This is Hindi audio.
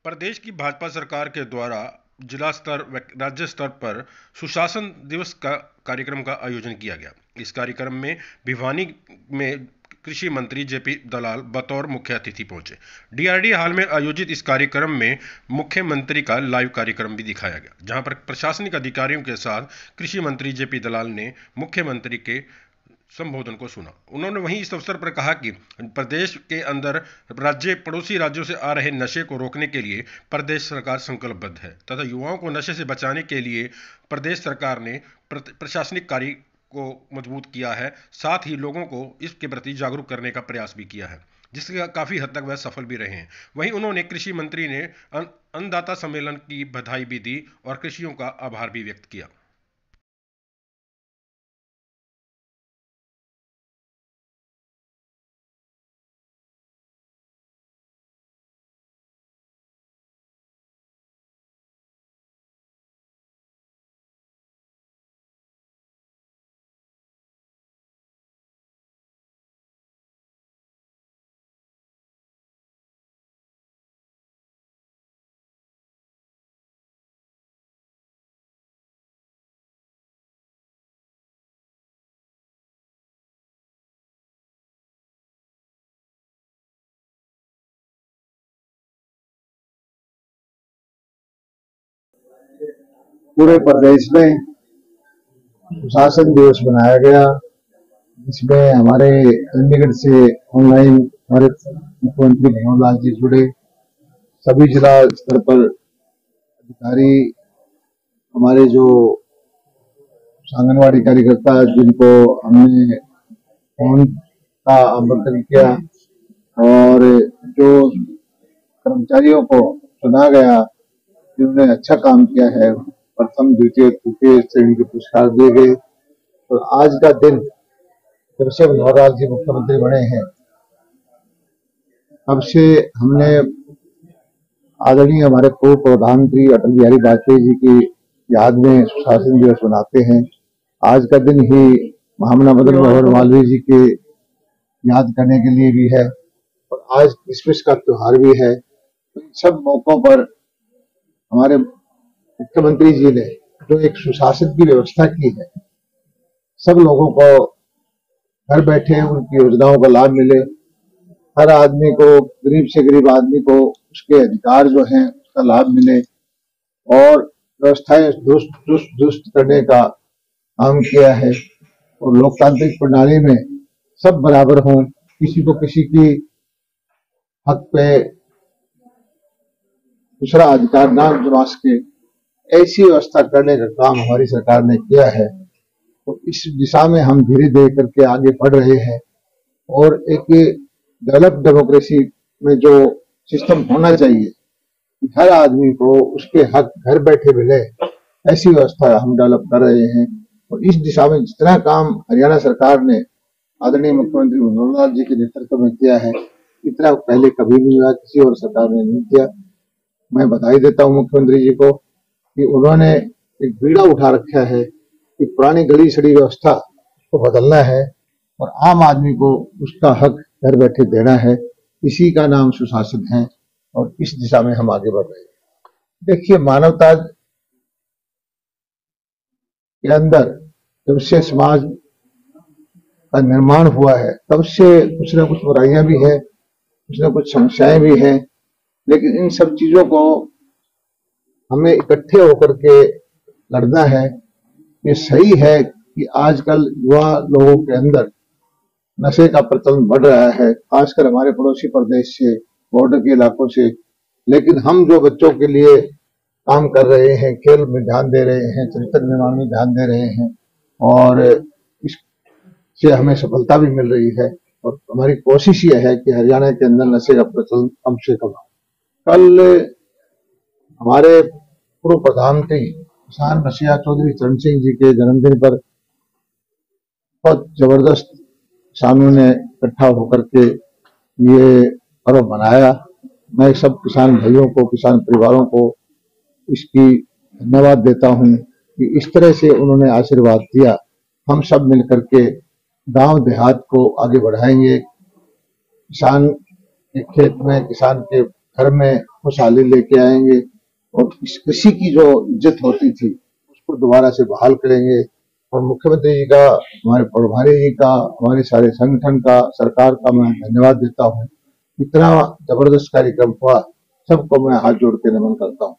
प्रदेश की भाजपा सरकार के द्वारा जिला स्तर व राज्य स्तर पर सुशासन दिवस का कार्यक्रम का आयोजन किया गया। इस कार्यक्रम में भिवानी में कृषि मंत्री जेपी दलाल बतौर मुख्य अतिथि पहुंचे। डीआरडी हाल में आयोजित इस कार्यक्रम में मुख्यमंत्री का लाइव कार्यक्रम भी दिखाया गया, जहां पर प्रशासनिक अधिकारियों के साथ कृषि मंत्री जेपी दलाल ने मुख्यमंत्री के संबोधन को सुना। उन्होंने वहीं इस अवसर पर कहा कि प्रदेश के अंदर पड़ोसी राज्यों से आ रहे नशे को रोकने के लिए प्रदेश सरकार संकल्पबद्ध है तथा युवाओं को नशे से बचाने के लिए प्रदेश सरकार ने प्रशासनिक कार्य को मजबूत किया है। साथ ही लोगों को इसके प्रति जागरूक करने का प्रयास भी किया है, जिससे काफी हद तक वह सफल भी रहे हैं। वहीं उन्होंने कृषि मंत्री ने अन्नदाता सम्मेलन की बधाई भी दी और कृषियों का आभार भी व्यक्त किया। पूरे प्रदेश में सुशासन दिवस मनाया गया, जिसमें हमारे चंडीगढ़ से ऑनलाइन हमारे मुख्यमंत्री मनोहर लाल जी जुड़े। सभी जिला स्तर पर अधिकारी, हमारे जो आंगनवाड़ी कार्यकर्ता जिनको हमने फोन का आमंत्रण किया, और जो कर्मचारियों को चुना गया जिन्होंने अच्छा काम किया है, प्रथम द्वितीय तृतीय श्रेणी के पुरस्कार दिए गए। और आज का दिन जब से मनोहर लाल जी मुख्यमंत्री बने हैं, तब से हमने आदरणीय हमारे पूर्व प्रधानमंत्री अटल बिहारी वाजपेयी जी की याद में सुशासन दिवस मनाते हैं। आज का दिन ही महामना मदन मोहन मालवीय जी के याद करने के लिए भी है, और आज क्रिसमस का त्योहार भी है। सब मौकों पर हमारे मुख्यमंत्री जी ने जो एक सुशासन की व्यवस्था की है, सब लोगों को घर बैठे उनकी योजनाओं का लाभ मिले, हर आदमी को, गरीब से गरीब आदमी को उसके अधिकार जो हैं उसका लाभ मिले, और व्यवस्थाएं दुरुस्त करने का काम किया है। और लोकतांत्रिक प्रणाली में सब बराबर हों, किसी को किसी की हक पे दूसरा अधिकार ना जमा सके, ऐसी व्यवस्था करने का काम हमारी सरकार ने किया है। तो इस दिशा में हम धीरे धीरे करके आगे बढ़ रहे हैं, और एक डेवलप डेमोक्रेसी में जो सिस्टम होना चाहिए, हर आदमी को उसके हक घर बैठे मिले, ऐसी व्यवस्था हम डेवलप कर रहे हैं। और इस दिशा में जितना काम हरियाणा सरकार ने आदरणीय मुख्यमंत्री मनोहर लाल जी के नेतृत्व में किया है, इतना पहले कभी नहीं हुआ, किसी और सरकार ने नहीं किया। मैं बधाई देता हूं मुख्यमंत्री जी को कि उन्होंने एक बीड़ा उठा रखा है कि पुरानी गली सड़ी व्यवस्था को बदलना है और आम आदमी को उसका हक घर बैठे देना है। इसी का नाम सुशासन है, और इस दिशा में हम आगे बढ़ रहे हैं। देखिए, मानवता के अंदर जब से समाज का निर्माण हुआ है, तब से कुछ न कुछ बुराइयां भी है, कुछ न कुछ समस्याएं भी हैं, लेकिन इन सब चीजों को हमें इकट्ठे होकर के लड़ना है। ये सही है कि आजकल युवा लोगों के अंदर नशे का प्रचलन बढ़ रहा है, खासकर हमारे पड़ोसी प्रदेश से, बॉर्डर के इलाकों से। लेकिन हम जो बच्चों के लिए काम कर रहे हैं, खेल में ध्यान दे रहे हैं, चरित्र निर्माण में ध्यान दे रहे हैं, और इससे हमें सफलता भी मिल रही है। और हमारी कोशिश ये है कि हरियाणा के अंदर नशे का प्रचलन कम से कम। कल हमारे पूर्व प्रधानमंत्री किसान मसीहा चौधरी चरण सिंह जी के जन्मदिन पर बहुत जबरदस्त किसानों ने इकट्ठा होकर के ये पर्व मनाया। मैं सब किसान भाइयों को, किसान परिवारों को इसकी धन्यवाद देता हूं कि इस तरह से उन्होंने आशीर्वाद दिया। हम सब मिलकर के गांव देहात को आगे बढ़ाएंगे। किसान के खेत में, किसान के घर में खुशहाली लेके आएंगे और इस कृषि की जो इज्जत होती थी उसको दोबारा से बहाल करेंगे। और मुख्यमंत्री जी का, हमारे प्रभारी जी का, हमारे सारे संगठन का, सरकार का मैं धन्यवाद देता हूँ। इतना जबरदस्त कार्यक्रम हुआ, सबको मैं हाथ जोड़ के नमन करता हूँ।